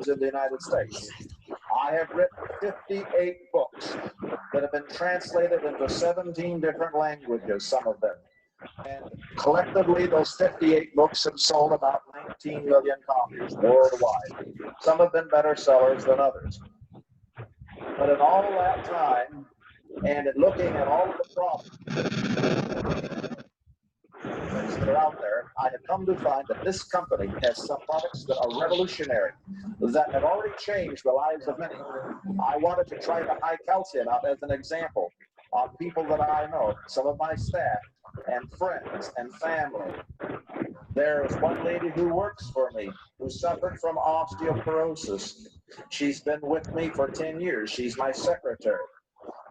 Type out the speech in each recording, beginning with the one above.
news in the United States. I have written 58 books that have been translated into 17 different languages, some of them. And collectively, those 58 books have sold about 19 million copies worldwide. Some have been better sellers than others. But in all that time, and in looking at all of the problems that are out there, I have come to find that this company has some products that are revolutionary, that have already changed the lives of many. I wanted to try the high calcium out as an example on people that I know, some of my staff and friends and family. There is one lady who works for me who suffered from osteoporosis. She's been with me for 10 years. She's my secretary.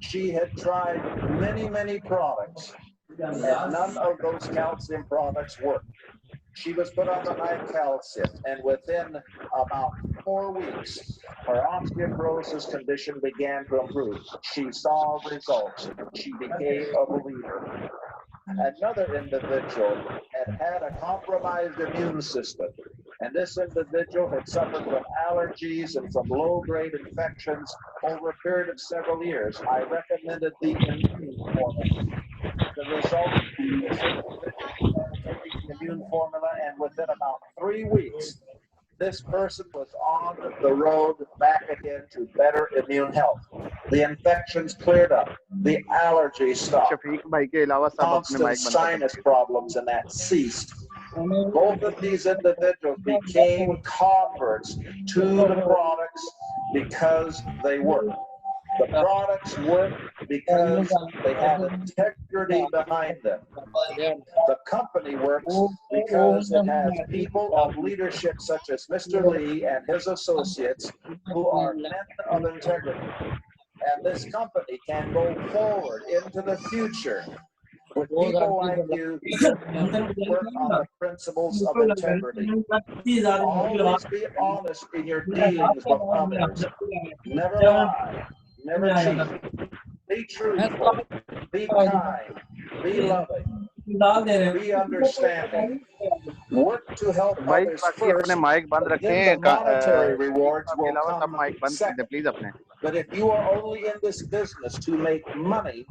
She had tried many, many products, and none of those calcium products worked. She was put on the high calcium, and within about 4 weeks, her osteoporosis condition began to improve. She saw results. She became a believer. Another individual had a compromised immune system, and this individual had suffered from allergies and from low-grade infections over a period of several years. I recommended the immune formula. The result, this individual started taking the immune formula, and within about 3 weeks, this person was on the road back again to better immune health. The infections cleared up. The allergies stopped. Constant sinus problems and that ceased. Both of these individuals became converts to the products because they worked. The products work because they have integrity behind them. The company works because it has people of leadership such as Mr. Lee and his associates who are men of integrity. And this company can go forward into the future with people like you who work on the principles of integrity. Always be honest in your dealings with others. Never lie. Never cheat. Be truthful. Be kind. Be loving. Be understanding. Work to help others first, but then the monetary rewards will come second. But if you are only in this business to make money,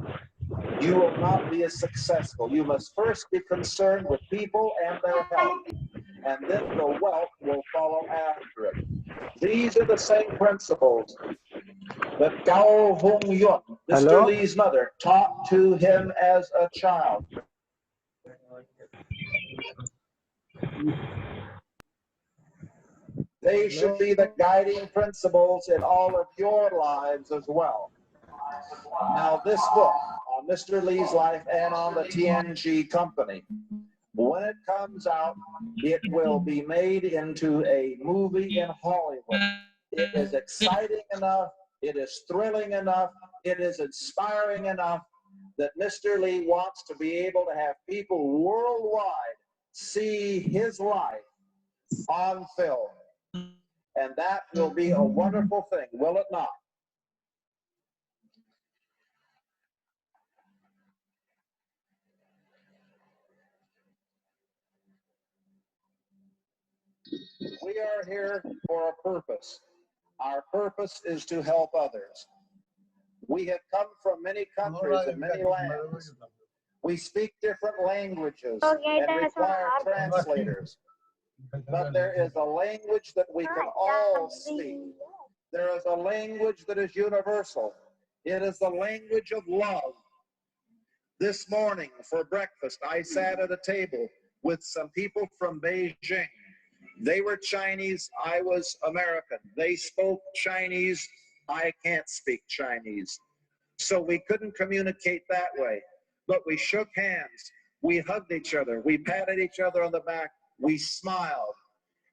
you will not be as successful. You must first be concerned with people and their health, and then the wealth will follow after it. These are the same principles that Gao Hong Yun, Mr. Lee's mother, taught to him as a child. They should be the guiding principles in all of your lives as well. Now, this book on Mr. Lee's life and on the TNG company, when it comes out, it will be made into a movie in Hollywood. It is exciting enough, it is thrilling enough, it is inspiring enough that Mr. Lee wants to be able to have people worldwide see his life on film. And that will be a wonderful thing, will it not? We are here for a purpose. Our purpose is to help others. We have come from many countries and many lands. We speak different languages and require translators. But there is a language that we can all speak. There is a language that is universal. It is the language of love. This morning for breakfast, I sat at a table with some people from Beijing. They were Chinese, I was American. They spoke Chinese, I can't speak Chinese. So we couldn't communicate that way. But we shook hands, we hugged each other, we patted each other on the back, we smiled.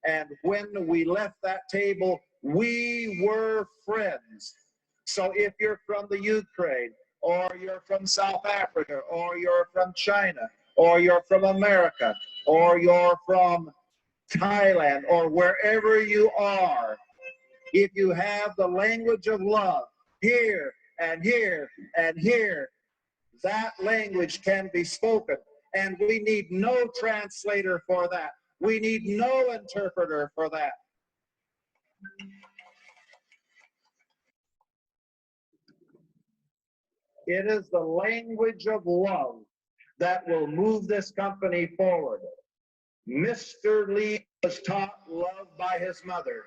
And when we left that table, we were friends. So if you're from the Ukraine, or you're from South Africa, or you're from China, or you're from America, or you're from Thailand, or wherever you are, if you have the language of love, here and here and here, that language can be spoken. And we need no translator for that. We need no interpreter for that. It is the language of love that will move this company forward. Mr. Lee was taught love by his mother.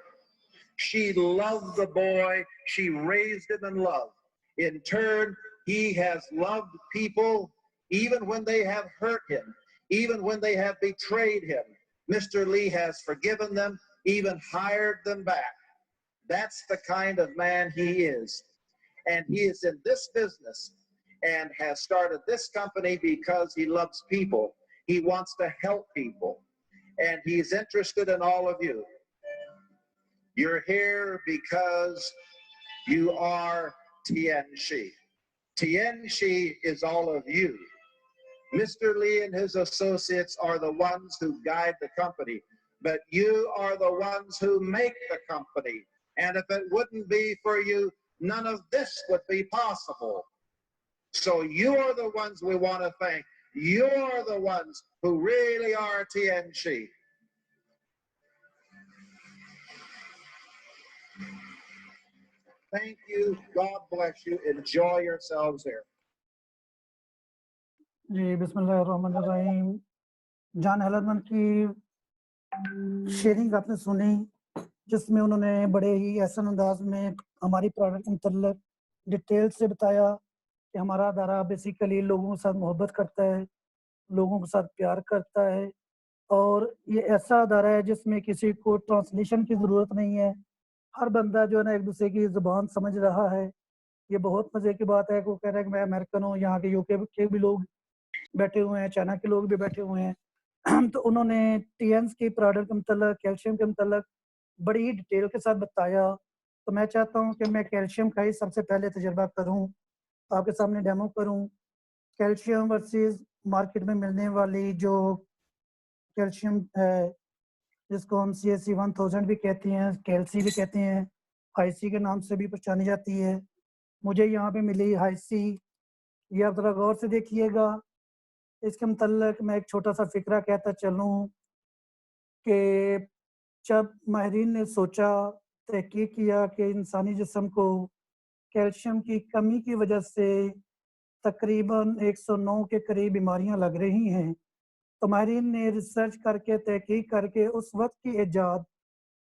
She loved the boy. She raised him in love. In turn, he has loved people even when they have hurt him, even when they have betrayed him. Mr. Lee has forgiven them, even hired them back. That's the kind of man he is. And he is in this business and has started this company because he loves people. He wants to help people. And he's interested in all of you. You're here because you are Tianxi. Tianxi is all of you. Mr. Lee and his associates are the ones who guide the company, but you are the ones who make the company. And if it wouldn't be for you, none of this would be possible. So you are the ones we want to thank. You're the ones who really are Tianxi. Thank you. God bless you. Enjoy yourselves here. जी बिस्मिल्लाहिर्रहमानिर्रहीम। John हेलरमैन की sharing आपने सुनी, जिसमें उन्होंने बड़े ही ऐसा अंदाज में हमारी प्रोडक्ट मुतल्लिक़ डिटेल से बताया कि हमारा अदारा बेसिकली लोगों के साथ मोहब्बत करता है, लोगों के साथ प्यार करता है, और ये ऐसा अदारा है जिसमें किसी को ट्रांसलेशन की ज़रूरत नहीं है। हर बंदा जो है ना एक दूसरे की ज़ुबान समझ रहा है। ये बहुत मज़े की बात है। वो कह रहा है कि मैं अमेरिकन हूँ, यहाँ के यूके के भी लोग बैठे हुए हैं, चाइना के लोग भी बैठे हुए हैं। तो उन्होंने टीएन्स की प्रोडक्ट के मतलब कैल्शियम के मतलब बड़ी ही डिटेल के साथ बताया। तो मैं चाहता हूँ कि मैं कैल्शियम का ही सबसे पहले तजर्बा करूँ, आपके सामने डेमो करूँ। कैल्शियम वर्सेस मार्केट में मिलने वाली जो कैल्शियम है, जिसको हम CSC 1000 भी कहते हैं, कैल्सी भी कहते हैं, हाईसी के नाम से भी पहचानी जाती है। मुझे यहाँ पे मिली हाईसी। ये आप ज़रा गौर से देखिएगा। इसके मतलब मैं एक छोटा सा फ़िक्रा कहता चलूँ कि जब माहिरीन ने सोचा, तहकीक किया कि इंसानी जिस्म को कैल्शियम की कमी की वजह से तकरीबन 109 के करीब बीमारियां लग रही हैं, तो माहिरीन ने रिसर्च करके तहकीक करके उस वक्त की ईजाद,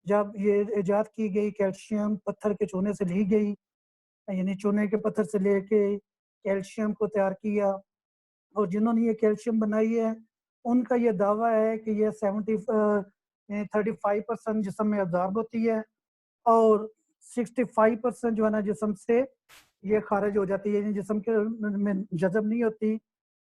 जब ये ईजाद की गई कैल्शियम पत्थर के चूने से ली गई, यानी चूने के पत्थर से लेके कैल्शियम को तैयार किया, और जिन्होंने ये कैल्शियम बनाई है उनका ये दावा है कि ये 35% जिस्म में अब्ज़ॉर्ब होती है और 65% जो है ना जिस्म से ये खारिज हो जाती है, यानी जिस्म के में जज़ब नहीं होती,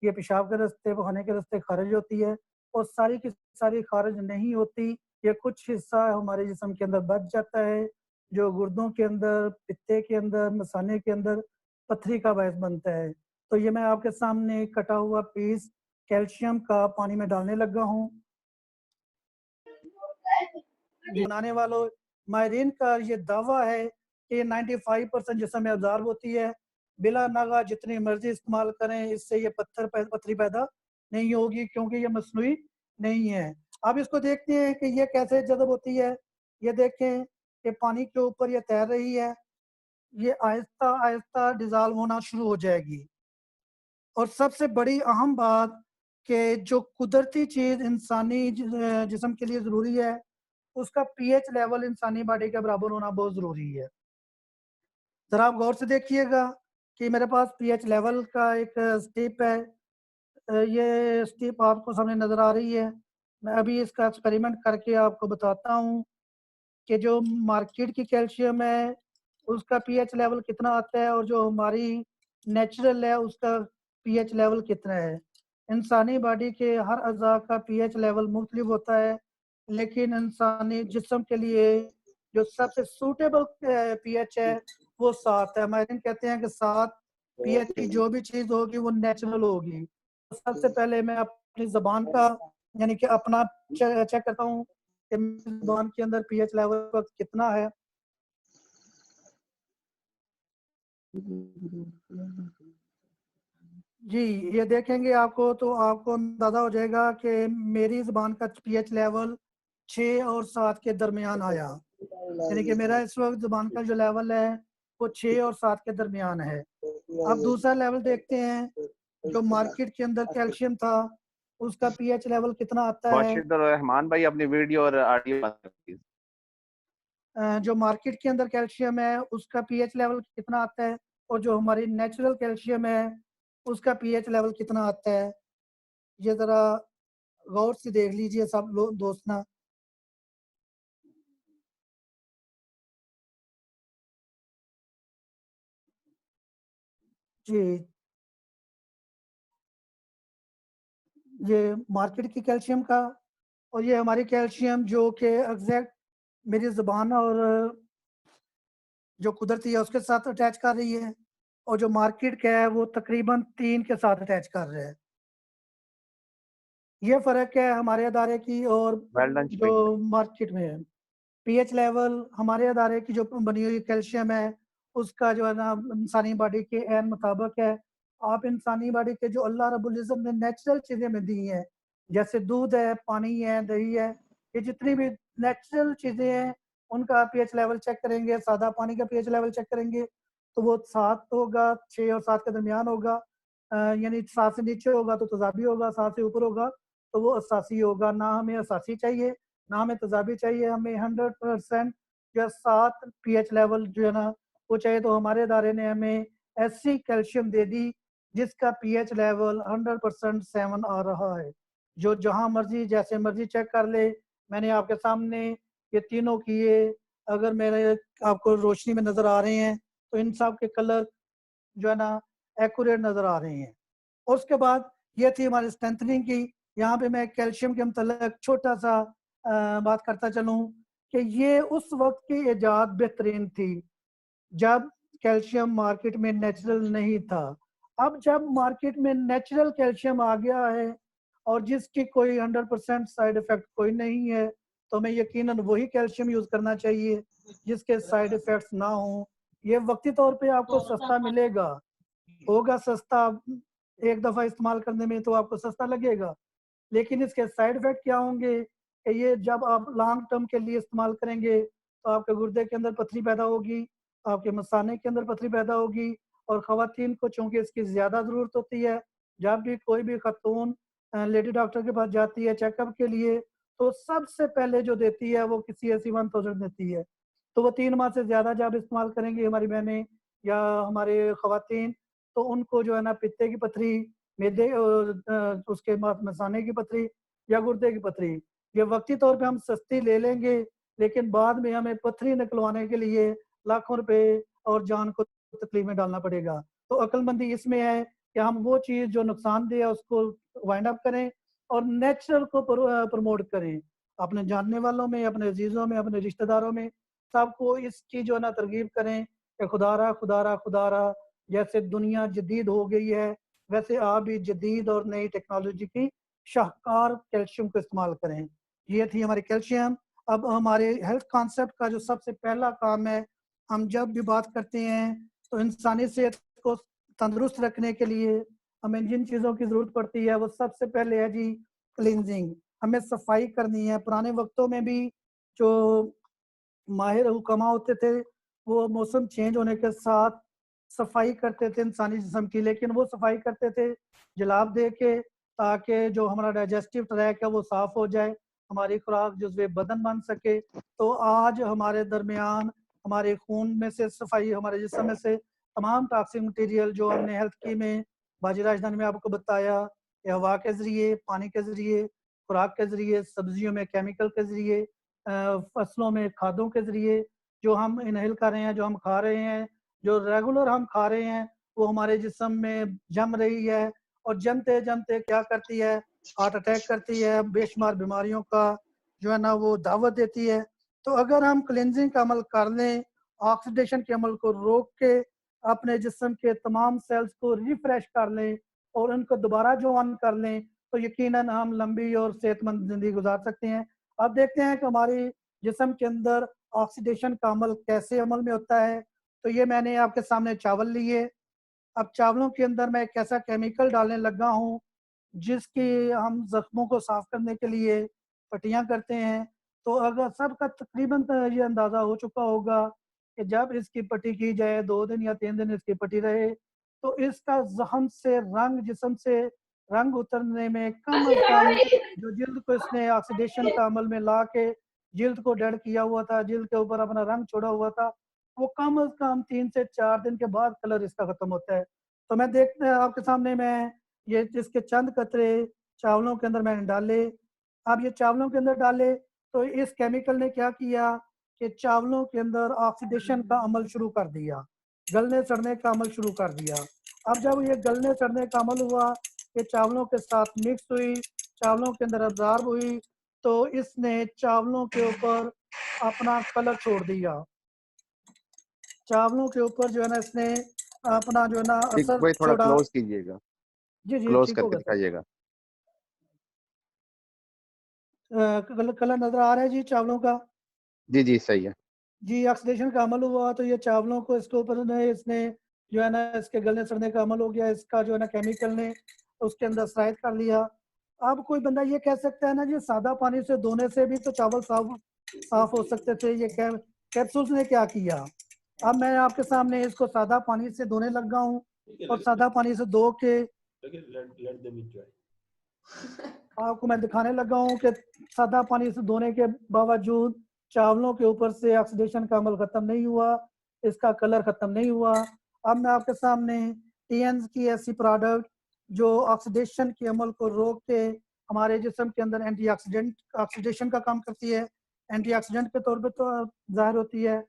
ये पेशाब के रास्ते, बहाने के रास्ते खारिज होती है, और सारी की सारी खारिज नहीं होती। ये कुछ हिस्सा हमारे जिस्म के अंदर बच जाता है, जो गुर्दों के अंदर, पित्ते के अंदर, मसाने के अंदर पथरी का बायस बनता है। तो ये मैं आपके सामने कटा हुआ पीस कैल्शियम का पानी में डालने लगा हूँ। बनाने वालों माहिरीन का ये दावा है कि 95% जिस्म में अब्ज़ॉर्ब होती है, बिला नागा जितनी मर्जी इस्तेमाल करें, इससे ये पथरी पैदा नहीं होगी, क्योंकि ये मसनूई नहीं है। अब इसको देखते हैं कि ये कैसे जज़ब होती है। ये देखें कि पानी के ऊपर ये तैर रही है, ये आहिस्ता आहिस्ता डिज़ॉल्व होना शुरू हो जाएगी। और सबसे बड़ी अहम बात कि जो कुदरती चीज़ इंसानी जिस्म के लिए ज़रूरी है, उसका पीएच लेवल इंसानी बॉडी के बराबर होना बहुत ज़रूरी है। ज़रा आप गौर से देखिएगा कि मेरे पास पीएच लेवल का एक स्टिप है। ये स्टिप आपको सामने नज़र आ रही है। मैं अभी इसका एक्सपेरिमेंट करके आपको बताता हूँ कि जो मार्केट की कैल्शियम है उसका पीएच लेवल कितना आता है और जो हमारी नेचुरल है उसका पीएच लेवल कितना है। इंसानी बॉडी के हर अज़ा का पीएच लेवल मुख्तलिफ होता है, लेकिन इंसानी जिस्म के लिए जो सबसे सूटेबल पीएच है वो 7 है। माहिरीन कहते हैं कि 7 पीएच की जो भी चीज़ होगी वो नेचुरल होगी। तो सबसे पहले मैं अपनी ज़बान का यानी कि अपना चेक करता हूँ कि मेरी ज़बान के अंदर पीएच लेवल कितना है। जी, ये देखेंगे आपको तो आपको अंदाज़ा हो जाएगा कि मेरी ज़बान का पीएच लेवल 6 और 7 के दरमियान आया। यानी कि मेरा इस वक्त ज़ुबान का जो लेवल है वो 6 और 7 के दरमियान है। अब दूसरा लेवल देखते हैं, जो मार्केट के अंदर कैल्शियम था उसका पीएच लेवल कितना आता है। मुर्शिद और रहमान भाई अपनी वीडियो और ऑडियो बंद कर दीजिए। जो मार्केट के अंदर कैल्शियम है उसका पीएच लेवल कितना आता है और जो हमारी नेचुरल कैल्शियम है उसका पीएच लेवल कितना आता है, ये ज़रा गौर से देख लीजिए सब लोग दोस्त ना। जी, ये मार्केट की कैल्शियम का और ये हमारी कैल्शियम जो कि एग्जैक्ट मेरी ज़ुबान और जो कुदरती है उसके साथ अटैच कर रही है, और जो मार्केट का है वो तकरीबन 3 के साथ अटैच कर रहा है। ये फ़र्क है हमारे अदारे की और वेल डन जो शफीक। मार्केट में है। पीएच लेवल हमारे अदारे की जो बनी हुई कैल्शियम है, उसका जो है ना इंसानी बॉडी के ऐन मुताबिक है। आप इंसानी बॉडी के जो अल्लाह रब्बुल इज़्ज़त ने नेचुरल चीज़ें हमें दी हैं, जैसे दूध है, पानी है, दही है, ये जितनी भी नेचुरल चीज़ें हैं, उनका पीएच लेवल चेक करेंगे, सादा पानी का पीएच लेवल चेक करेंगे, तो वो 7 होगा, 6 और 7 के दरमियान होगा। यानी 7 से नीचे होगा तो तेज़ाबी होगा, 7 से ऊपर होगा तो वो असासी होगा। ना हमें असासी चाहिए, ना हमें तेज़ाबी चाहिए, हमें 100% या 7 पीएच लेवल जो है ना वो चाहिए। तो हमारे इदारे ने हमें ऐसी कैल्शियम दे दी जिसका पीएच लेवल 100% 7 आ रहा है। जो जहाँ मर्ज़ी जैसे मर्ज़ी चेक कर ले। मैंने आपके सामने ये तीनों किए, अगर मेरे आपको रोशनी में नज़र आ रहे हैं तो इन सब के कलर जो है ना एक्यूरेट नज़र आ रहे हैं। और उसके बाद ये थी हमारी स्ट्रेंथनिंग की। यहाँ पे मैं कैल्शियम के मतलब छोटा-सा बात करता चलूँ कि ये उस वक़्त की इजाद बेहतरीन थी, जब कैल्शियम मार्केट में नेचुरल नहीं था। अब जब मार्केट में नेचुरल कैल्शियम आ गया है और जिसकी कोई 100% साइड इफ़ेक्ट कोई नहीं है, तो हमें यकीनन वही कैल्शियम यूज़ करना चाहिए, जिसके साइड इफ़ेक्ट्स ना हों। ये वक़्ती तौर पे आपको सस्ता मिलेगा, होगा सस्ता, एक दफ़ा इस्तेमाल करने में तो आपको सस्ता लगेगा, लेकिन इसके साइड इफ़ेक्ट क्या होंगे कि ये जब आप लॉन्ग टर्म के लिए इस्तेमाल करेंगे, तो आपके गुर्दे के अंदर पथरी पैदा होगी, आपके मसाने के अंदर पथरी पैदा होगी, और ख़वातीन को चूँकि इसकी ज़्यादा ज़रूरत होती है, जब भी कोई भी ख़ातून लेडी डॉक्टर के पास जाती है चेकअप के लिए, तो सबसे पहले जो देती है वो CAC 1000 देती है। तो वो 3 माह से ज़्यादा जब इस्तेमाल करेंगी हमारी बहनें या हमारे ख़वातीन, तो उनको जो है ना पित्ते की पथरी, मैदे और उसके बाद मसाने की पथरी या गुर्दे की पथरी, ये वक़्ती तौर पे हम सस्ती ले लेंगे, लेकिन बाद में हमें पथरी निकलवाने के लिए लाखों रुपए और जान को तकलीफ में डालना पड़ेगा। तो अक्लमंदी इसमें है कि हम वो चीज़ जो नुकसानदेह है उसको वाइंड अप करें और नेचुरल को प्रमोट करें। अपने जानने वालों में, अपने अज़ीज़ों में, अपने रिश्तेदारों में, सबको इसकी जो है ना तरगीब करें कि खुदारा, खुदारा, खुदारा, जैसे दुनिया जदीद हो गई है, वैसे आप भी जदीद और नई टेक्नोलॉजी की शाहकार कैल्शियम को इस्तेमाल करें। ये थी हमारी कैल्शियम। अब हमारे हेल्थ कॉन्सेप्ट का जो सबसे पहला काम है, हम जब भी बात करते हैं तो इंसानी सेहत को तंदुरुस्त रखने के लिए हमें जिन चीज़ों की ज़रूरत पड़ती है वो सबसे पहले है जी क्लींजिंग। हमें सफाई करनी है। पुराने वक्तों में भी जो माहिर हुकमा होते थे, वो मौसम चेंज होने के साथ सफाई करते थे इंसानी जिस्म की, लेकिन वो सफाई करते थे जलाब दे के, ताकि जो हमारा डाइजेस्टिव ट्रैक है वो साफ़ हो जाए, हमारी खुराक जुज़्वे बदन बन सके। तो आज हमारे दरमियान हमारे खून में से सफाई, हमारे जिस्म में से तमाम टॉक्सिक मटीरियल जो हमने हेल्थ की में बाजी राजधानी में आपको बताया, ये हवा के ज़रिए, पानी के ज़रिए, खुराक के ज़रिए, सब्जियों में केमिकल के ज़रिए, फसलों में खादों के ज़रिए जो हम इनहेल कर रहे हैं, जो हम खा रहे हैं, जो रेगुलर हम खा रहे हैं, वो हमारे जिस्म में जम रही है और जमते-जमते क्या करती है, हार्ट अटैक करती है, बेशुमार बीमारियों का जो है ना वो दावत देती है। तो अगर हम क्लींजिंग का अमल कर लें, ऑक्सीडेशन के अमल को रोक के अपने जिस्म के तमाम सेल्स को रिफ्रेश कर लें और उनको दोबारा जो ऑन कर लें, तो यकीनन हम लंबी और सेहतमंद ज़िंदगी गुज़ार सकते हैं। अब देखते हैं कि हमारी जिस्म के अंदर ऑक्सीडेशन का अमल कैसे अमल में होता है। तो ये मैंने आपके सामने चावल लिए। अब चावलों के अंदर मैं एक ऐसा केमिकल डालने लगा हूँ, जिसकी हम ज़ख्मों को साफ़ करने के लिए पट्टियाँ करते हैं। तो अगर सबका तकरीबन ये अंदाज़ा हो चुका होगा कि जब इसकी पट्टी की जाए 2 दिन या 3 दिन इसकी पट्टी रहे, तो इसका ज़हन से रंग जिस्म से रंग उतरने में कम अज़ कम जो जिल्द को इसने ऑक्सीडेशन का अमल में ला के जिल्द को डेड किया हुआ था, जिल्द के ऊपर अपना रंग छोड़ा हुआ था, वो कम अज़ कम 3 से 4 दिन के बाद कलर इसका ख़त्म होता है। तो मैं देखते हैं आपके सामने मैं ये इसके चंद कतरे चावलों के अंदर मैंने डाले। अब ये चावलों के अंदर डाले तो इस केमिकल ने क्या किया कि चावलों के अंदर ऑक्सीडेशन का अमल शुरू कर दिया, गलने सड़ने का अमल शुरू कर दिया। अब जब ये गलने सड़ने का अमल हुआ, ये चावलों के साथ मिक्स हुई, चावलों के अंदर अब्ज़ॉर्ब हुई, तो इसने चावलों के ऊपर अपना कलर छोड़ दिया। चावलों के ऊपर जो है ना इसने अपना जो है ना ठीक असर भाई, थोड़ा छोड़ा। क्लोज कीजिएगा, जी, जी, क्लोज ठीक करके होगा सर। दिखाइएगा। कलर नज़र आ रहा है जी चावलों का? जी जी, सही है। जी, ऑक्सीडेशन का अमल हुआ तो ये चावलों को इसके ऊपर ने इसने जो है ना इसके गलने सड़ने का अमल हो गया, इसका जो है ना केमिकल ने उसके अंदर सरायत कर लिया। अब कोई बंदा ये कह सकता है ना जी सादा पानी से धोने से भी तो चावल साफ हो सकते थे, ये कैप्सूल्स ने क्या किया? अब मैं आपके सामने इसको सादा पानी से धोने लगा हूँ और सादा पानी से धो के आपको मैं दिखाने लगा हूँ कि सादा पानी से धोने के बावजूद चावलों के ऊपर से ऑक्सीडेशन का अमल ख़त्म नहीं हुआ, इसका कलर ख़त्म नहीं हुआ। अब मैं आपके सामने टीएन्स की ऐसी प्रोडक्ट जो ऑक्सीडेशन के अमल को रोक के हमारे जिस्म के अंदर एंटीऑक्सीडेंट ऑक्सीडेशन का काम करती है, एंटीऑक्सीडेंट के तौर पे तो ज़ाहिर होती है।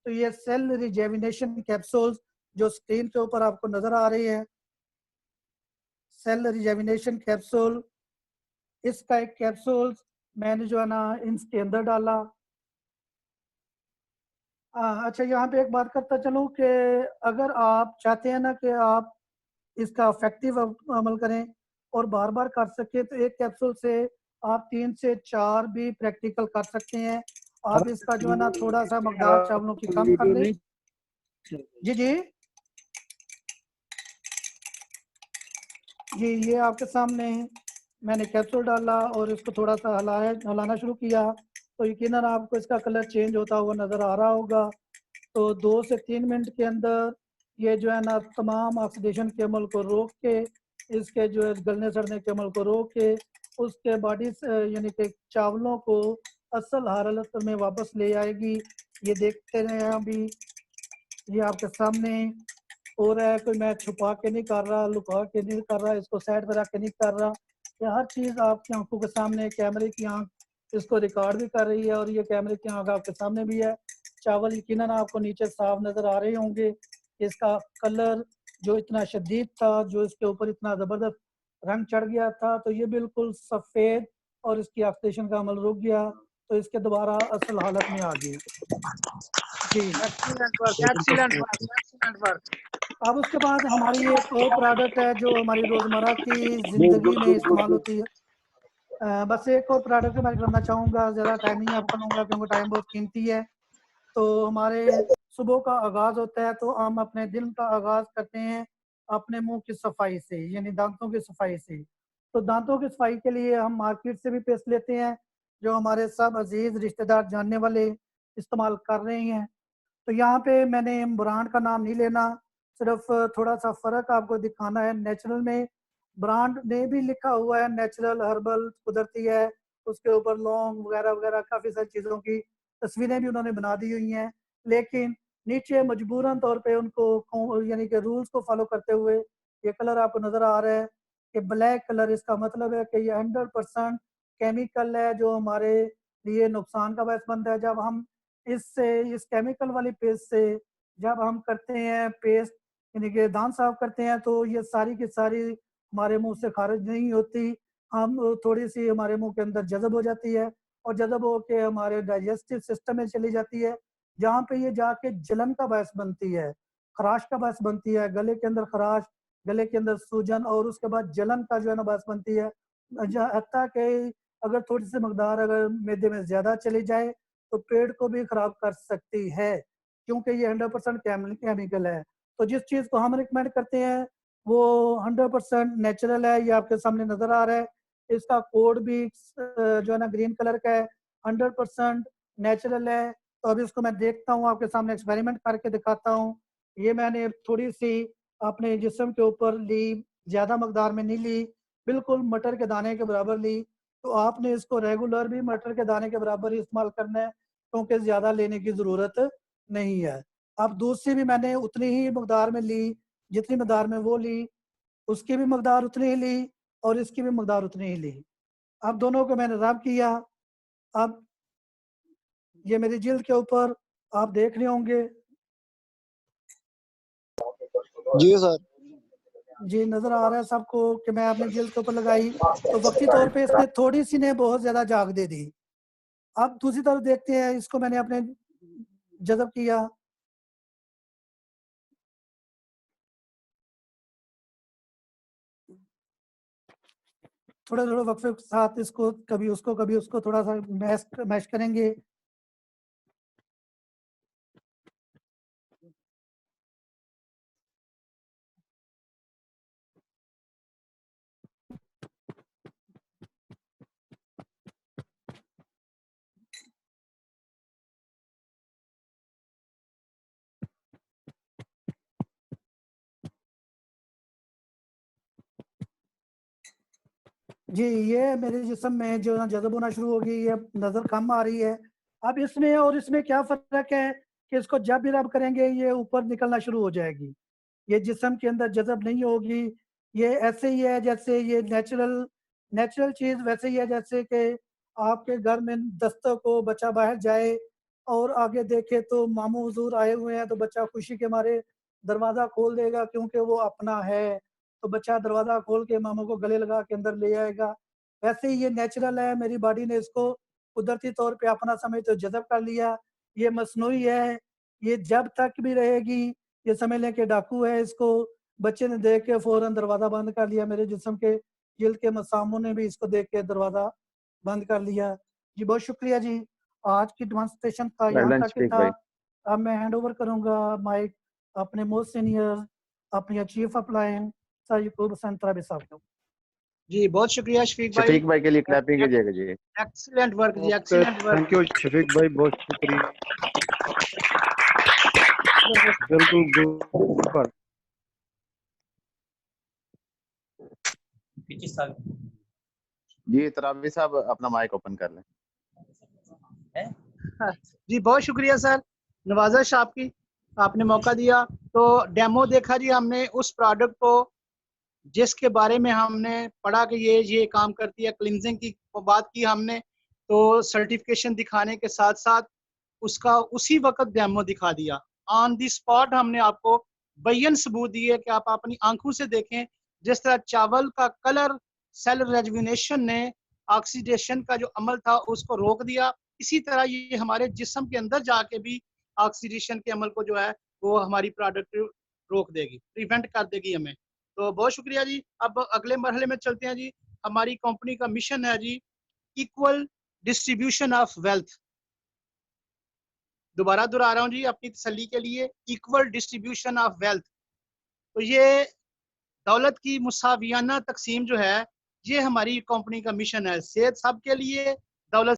तो ये सेल रिजेविनेशन कैप्सूल्स जो स्क्रीन के ऊपर आपको नज़र आ रही है, सेल रिजेविनेशन कैप्सूल, इसका एक कैप्सूल मैंने जो है ना इसके अंदर डाला। अच्छा यहाँ पे एक बात करता चलूँ कि अगर आप चाहते हैं ना कि आप इसका इफेक्टिव अमल करें और बार-बार कर सकें तो एक कैप्सूल से आप 3 से 4 भी प्रैक्टिकल कर सकते हैं। आप इसका जो है ना थोड़ा-सा मकदार चावलों की कम कर दें। जी, जी। जी, ये आपके सामने मैंने कैप्सूल डाला और इसको थोड़ा-सा हिलाना शुरू किया, तो यकीनन आपको इसका कलर चेंज होता हुआ नज़र आ रहा होगा। तो 2 से 3 मिनट के अंदर ये जो है ना तमाम ऑक्सीडेशन के अमल को रोक के, इसके जो है गलने-सड़ने के अमल को रोक के, उसके बॉडी से यानी कि चावलों को असल हालत में वापस ले आएगी। ये देखते रहें अभी, ये आपके सामने हो रहा है, कोई मैं छुपा के नहीं कर रहा, लुका के नहीं कर रहा, इसको साइड पे रख के नहीं कर रहा। ये हर चीज़ आपकी आँखों के सामने, कैमरे की आँख इसको रिकॉर्ड भी कर रही है और ये कैमरे की आँख आपके सामने भी है। चावल यकीनन आपको नीचे साफ नज़र आ रहे होंगे। इसका कलर जो इतना शदीद था, जो इसके ऊपर इतना ज़बरदस्त रंग चढ़ गया था, तो ये बिल्कुल सफ़ेद और इसकी ऑक्सीडेशन का अमल रुक गया, तो इसके दोबारा असल हालत में आ गई। जी। Excellent work, excellent work, excellent work. अब उसके बाद हमारी एक और प्रोडक्ट है जो हमारी रोज़मर्रा की ज़िंदगी में इस्तेमाल होती है। बस एक और प्रोडक्ट मैं करना चाहूँगा, ज़्यादा टाइम नहीं आपका लूँगा क्योंकि टाइम बहुत कीमती है। तो हमारे सुबह का आगाज़ होता है तो हम अपने दिन का आगाज़ करते हैं अपने मुँह की सफाई से, यानी दाँतों की सफाई से। तो दाँतों की सफाई के लिए हम मार्केट से भी पेस्ट लेते हैं, जो हमारे सब अज़ीज़ रिश्तेदार जानने वाले इस्तेमाल कर रहे हैं। तो यहाँ पे मैंने ब्रांड का नाम नहीं लेना, सिर्फ़ थोड़ा-सा फ़र्क आपको दिखाना है। नेचुरल में ब्रांड ने भी लिखा हुआ है नेचुरल, हर्बल, कुदरती है, उसके ऊपर लौंग वगैरह-वगैरह काफ़ी सारी चीज़ों की तस्वीरें भी उन्होंने बना दी हुई हैं। लेकिन नीचे मजबूरन तौर पे उनको यानी कि रूल्स को फ़ॉलो करते हुए ये कलर आपको नज़र आ रहा है कि ब्लैक कलर, इसका मतलब है कि ये 100% केमिकल है जो हमारे लिए नुकसान का बायस बनता है। जब हम इस केमिकल वाली पेस्ट से जब हम करते हैं पेस्ट यानी कि दांत साफ करते हैं तो ये सारी की सारी हमारे मुंह से खारिज नहीं होती। हम थोड़ी-सी हमारे मुंह के अंदर जज़ब हो जाती है और जज़ब होके हमारे डाइजेस्टिव सिस्टम में चली जाती है, जहाँ पे ये जाके जलन का बायस बनती है, ख़राश का बायस बनती है, गले के अंदर ख़राश, गले के अंदर सूजन और उसके बाद जलन का जो है ना बायस बनती है। हत्ता कि अगर थोड़ी-सी मकदार अगर मैदे में ज़्यादा चली जाए तो पेट को भी खराब कर सकती है, क्योंकि ये 100% केमिकल है। तो जिस चीज़ को हम रिकमेंड करते हैं, वो 100% नेचुरल है, ये आपके सामने नज़र आ रहा है। इसका कोड भी जो है ना ग्रीन कलर का है, 100% नेचुरल है। तो अभी इसको मैं देखता हूँ, आपके सामने एक्सपेरिमेंट करके दिखाता हूँ। ये मैंने थोड़ी सी अपने जिस्म के ऊपर ली, ज़्यादा मकदार में नहीं ली, बिल्कुल मटर के दाने के बराबर ली। तो आपने इसको रेगुलर भी मटर के दाने के बराबर ही इस्तेमाल करना है, क्योंकि ज़्यादा लेने की ज़रूरत नहीं है। अब दूध से भी मैंने उतनी ही मकदार में ली, जितनी मकदार में वो ली, उसकी भी मकदार उतनी ही ली और इसकी भी मकदार उतनी ही ली। अब दोनों को मैंने रब किया। अब ये मेरी जिल्द के ऊपर आप देख रहे होंगे। जी सर। जी, नज़र आ रहा है सबको कि मैं अपनी जिल्द के ऊपर लगाई, तो वक्ती तौर पे इसने थोड़ी-सी ने बहुत ज़्यादा जाग दे दी। अब दूसरी तरफ देखते हैं, इसको मैंने अपने जज़ब किया। थोड़े-थोड़े वक़्फ़े के साथ इसको कभी उसको थोड़ा-सा मैश करेंगे। जी, ये मेरे जिस्म में जो है जज़ब होना शुरू हो गई है, नज़र कम आ रही है। अब इसमें और इसमें क्या फ़र्क है कि इसको जब भी रब करेंगे ये ऊपर निकलना शुरू हो जाएगी। ये जिस्म के अंदर जज़ब नहीं होगी। ये ऐसे ही है जैसे ये नेचुरल चीज़ वैसे ही है जैसे कि आपके घर में दस्तक हो, बच्चा बाहर जाए और आगे देखे तो मामू हुज़ूर आए हुए हैं, तो बच्चा खुशी के मारे दरवाज़ा खोल देगा क्योंकि वो अपना है। तो बच्चा दरवाज़ा खोल के मामू को गले लगा के अंदर ले आएगा। वैसे ही ये नेचुरल है, मेरी बॉडी ने इसको कुदरती तौर पे अपना समझ तो जज़ब कर लिया। ये मसनूई है, ये जब तक भी रहेगी, ये समझ लें कि डाकू है। इसको बच्चे ने देख के फ़ौरन दरवाज़ा बंद कर लिया। मेरे जिस्म के जिल्द के मसामों ने भी इसको देख के दरवाज़ा बंद कर लिया। जी, बहुत शुक्रिया जी। आज की डेमॉन्स्ट्रेशन का वेल यहाँ डन तक ही शफीक था। भाई। अब मैं हैंड ओवर करूँगा माइक अपने मोस्ट सीनियर, अपने chief of line sir Yakub Hasan Tarabi साहब को। जी बहुत शुक्रिया शफीक भाई। शफीक भाई के लिए क्लैपिंग कीजिएगा जी। एक्सीलेंट वर्क जी, okay, excellent work. Thank you Shafiq भाई, बहुत शुक्रिया। बिल्कुल सुपर। जी तरावी साहब अपना माइक ओपन कर लें। जी बहुत शुक्रिया सर, नवाज़िश आपकी, आपने मौका दिया। तो डेमो देखा जी हमने उस प्रोडक्ट को जिसके बारे में हमने पढ़ा कि ये काम करती है, क्लिनजिंग की बात की हमने, तो सर्टिफिकेशन दिखाने के साथ साथ उसका उसी वक्त डेमो दिखा दिया। ऑन दी स्पॉट हमने आपको बयन सबूत दिए कि आप अपनी आंखों से देखें जिस तरह चावल का कलर सेल रेजुविनेशन ने ऑक्सीडेशन का जो अमल था उसको रोक दिया, इसी तरह ये हमारे जिस्म के अंदर जाके भी ऑक्सीडेशन के अमल को जो है वो हमारी प्रोडक्ट रोक देगी, प्रिवेंट कर देगी हमें। तो बहुत शुक्रिया जी। अब अगले मरहले में चलते हैं जी। हमारी कंपनी का मिशन है जी इक्वल डिस्ट्रीब्यूशन ऑफ वेल्थ। दोबारा दोहरा रहा हूँ जी अपनी तसल्ली के लिए, इक्वल डिस्ट्रीब्यूशन ऑफ वेल्थ। तो ये दौलत की मुसावियाना तकसीम जो है ये हमारी कंपनी का मिशन है। सेहत सबके लिए, दौलत